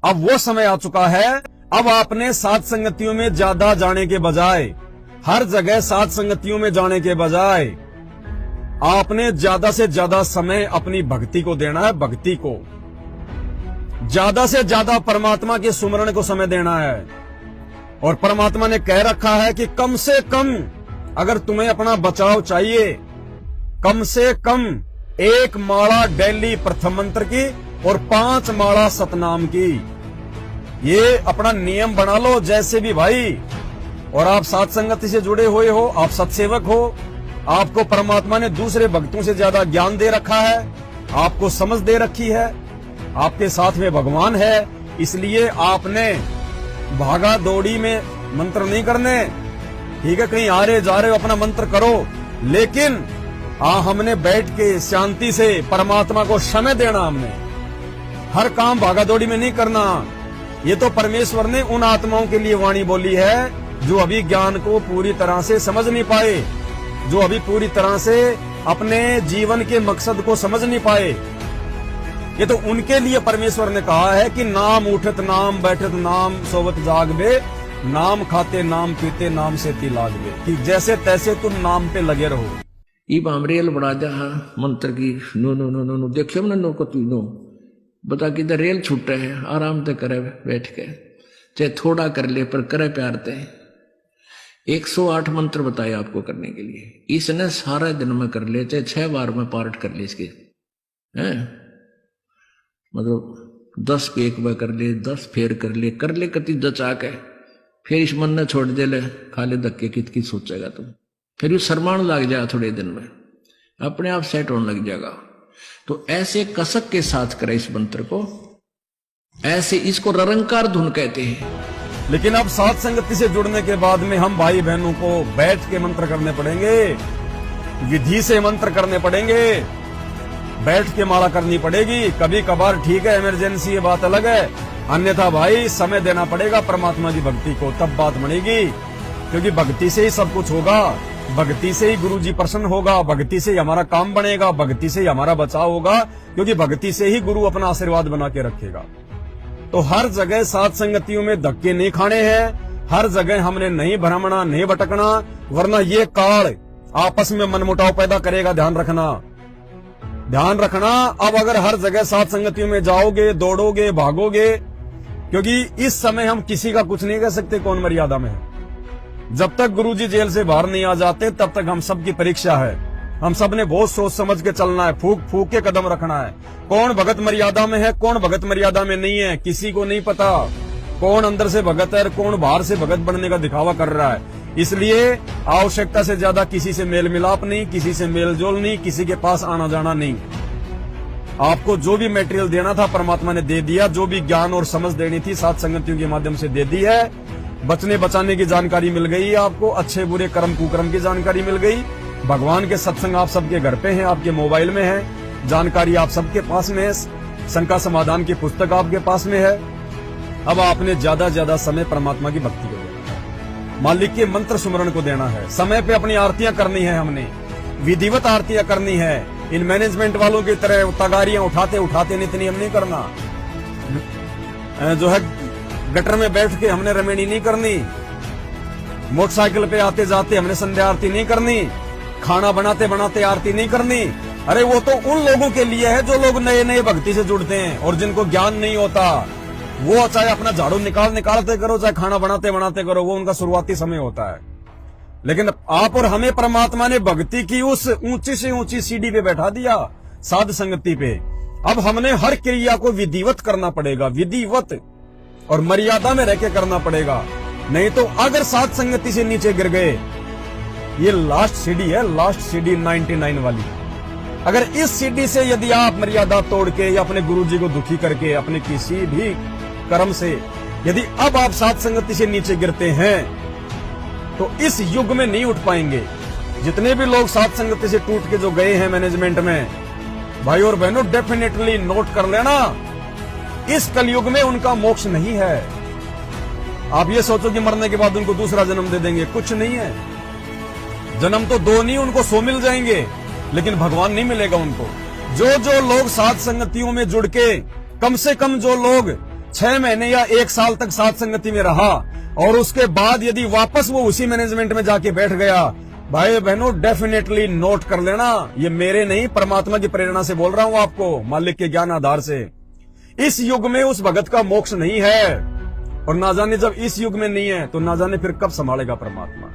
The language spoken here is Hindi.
अब वो समय आ चुका है। अब आपने सात संगतियों में ज्यादा जाने के बजाय, हर जगह सात संगतियों में जाने के बजाय आपने ज्यादा से ज्यादा समय अपनी भक्ति को देना है। भक्ति को ज्यादा से ज्यादा परमात्मा के सुमरण को समय देना है। और परमात्मा ने कह रखा है कि कम से कम अगर तुम्हें अपना बचाव चाहिए, कम से कम 1 माला डेली प्रथम मंत्र की और 5 माला सतनाम की, ये अपना नियम बना लो जैसे भी भाई। और आप सात संगति से जुड़े हुए हो, आप सत्सेवक हो, आपको परमात्मा ने दूसरे भक्तों से ज्यादा ज्ञान दे रखा है, आपको समझ दे रखी है, आपके साथ में भगवान है, इसलिए आपने भागा दौड़ी में मंत्र नहीं करने। ठीक है, कहीं आ रहे जा रहे हो अपना मंत्र करो, लेकिन हमने बैठ के शांति से परमात्मा को समय देना। हमने हर काम भागा दौड़ी में नहीं करना। ये तो परमेश्वर ने उन आत्माओं के लिए वाणी बोली है जो अभी ज्ञान को पूरी तरह से समझ नहीं पाए, जो अभी पूरी तरह से अपने जीवन के मकसद को समझ नहीं पाए। ये तो उनके लिए परमेश्वर ने कहा है कि नाम उठत नाम बैठत नाम सोवत जागबे, नाम खाते नाम पीते नाम से ती लागबे, कि जैसे तैसे तुम नाम पे लगे रहो। इब हम रेल बढ़ा जा मंत्र की नो नो नो नो नो देखियो ना नो को नो बता कि रेल छूट रहे हैं, आराम से करे बैठ के, चाहे थोड़ा कर ले पर करे प्यार ते। 108 मंत्र बताए आपको करने के लिए, इसने सारे दिन में कर ले, चाहे 6 बार में पार्ट कर ले इसके, हैं मतलब 10 के एक बार कर ले, 10 फेर कर ले कति जचा के, फिर इस मन ने छोड़ दे ले, खाले धक्के कित सोचेगा तुम, फिर ये शर्माण लग जाएगा, थोड़े दिन में अपने आप सेट होने लग जाएगा। तो ऐसे कसक के साथ करे इस मंत्र को, ऐसे इसको निरंकार धुन कहते हैं। लेकिन अब सात संगति से जुड़ने के बाद में हम भाई बहनों को बैठ के मंत्र करने पड़ेंगे, विधि से मंत्र करने पड़ेंगे, बैठ के माला करनी पड़ेगी। कभी कभार ठीक है, इमरजेंसी ये बात अलग है, अन्यथा भाई समय देना पड़ेगा परमात्मा की भक्ति को, तब बात बनेगी। क्योंकि भक्ति से ही सब कुछ होगा, भक्ति से ही गुरु जी प्रसन्न होगा, भक्ति से ही हमारा काम बनेगा, भक्ति से ही हमारा बचाव होगा, क्योंकि भक्ति से ही गुरु अपना आशीर्वाद बना के रखेगा। तो हर जगह सात संगतियों में धक्के नहीं खाने हैं, हर जगह हमने नहीं भ्रमणा नहीं भटकना, वरना ये काल आपस में मनमुटाव पैदा करेगा। ध्यान रखना, ध्यान रखना। अब अगर हर जगह सात संगतियों में जाओगे, दौड़ोगे, भागोगे, क्योंकि इस समय हम किसी का कुछ नहीं कह सकते कौन मर्यादा में है। जब तक गुरुजी जेल से बाहर नहीं आ जाते तब तक हम सब की परीक्षा है। हम सब ने बहुत सोच समझ के चलना है, फूक फूक के कदम रखना है। कौन भगत मर्यादा में है, कौन भगत मर्यादा में नहीं है, किसी को नहीं पता। कौन अंदर से भगत है और कौन बाहर से भगत बनने का दिखावा कर रहा है। इसलिए आवश्यकता से ज्यादा किसी से मेल मिलाप नहीं, किसी से मेल जोल नहीं, किसी के पास आना जाना नहीं। आपको जो भी मटेरियल देना था परमात्मा ने दे दिया, जो भी ज्ञान और समझ देनी थी सात संगतियों के माध्यम से दे दी है। बचने बचाने की जानकारी मिल गई है आपको, अच्छे बुरे कर्म कुकर्म की जानकारी मिल गई। भगवान के सत्संग आप सबके घर पे हैं, आपके मोबाइल में है, जानकारी आप सबके पास में है, शंका समाधान की पुस्तक आपके पास में है। अब आपने ज्यादा समय परमात्मा की भक्ति को देना है, मालिक के मंत्र सुमरण को देना है, समय पे अपनी आरतियां करनी है, हमने विधिवत आरतियां करनी है। इन मैनेजमेंट वालों की तरह तगारियां उठाते उठाते इतनी हम नहीं करना, जो है गटर में बैठ के हमने रमेणी नहीं करनी, मोटरसाइकिल पे आते जाते हमने संध्या आरती नहीं करनी, खाना बनाते बनाते आरती नहीं करनी। अरे वो तो उन लोगों के लिए है जो लोग नए नए भक्ति से जुड़ते हैं और जिनको ज्ञान नहीं होता। वो चाहे अपना झाड़ू निकालते करो, चाहे खाना बनाते बनाते करो, वो उनका शुरुआती समय होता है। लेकिन आप और हमें परमात्मा ने भक्ति की उस ऊंची से ऊंची सीढ़ी पे बैठा दिया, साध संगति पे। अब हमने हर क्रिया को विधिवत करना पड़ेगा, विधिवत और मर्यादा में रहकर करना पड़ेगा। नहीं तो अगर सात संगति से नीचे गिर गए, ये लास्ट सीढ़ी है, लास्ट सीढ़ी 99 वाली। अगर इस सीढ़ी से यदि आप मर्यादा तोड़ के या अपने गुरुजी को दुखी करके अपने किसी भी कर्म से यदि अब आप सात संगति से नीचे गिरते हैं तो इस युग में नहीं उठ पाएंगे। जितने भी लोग सात संगति से टूट के जो गए हैं मैनेजमेंट में, भाई और बहनों डेफिनेटली नोट कर लेना, इस कलयुग में उनका मोक्ष नहीं है। आप ये सोचो कि मरने के बाद उनको दूसरा जन्म दे देंगे, कुछ नहीं है। जन्म तो 2 नहीं, उनको 100 मिल जाएंगे, लेकिन भगवान नहीं मिलेगा उनको। जो लोग सात संगतियों में जुड़ के, कम से कम जो लोग 6 महीने या 1 साल तक साथ संगति में रहा और उसके बाद यदि वापस वो उसी मैनेजमेंट में जाके बैठ गया, भाई बहनों डेफिनेटली नोट कर लेना, ये मेरे नहीं परमात्मा की प्रेरणा से बोल रहा हूं आपको, मालिक के ज्ञान आधार से। इस युग में उस भगत का मोक्ष नहीं है, और ना जाने जब इस युग में नहीं है तो ना जाने फिर कब संभालेगा परमात्मा।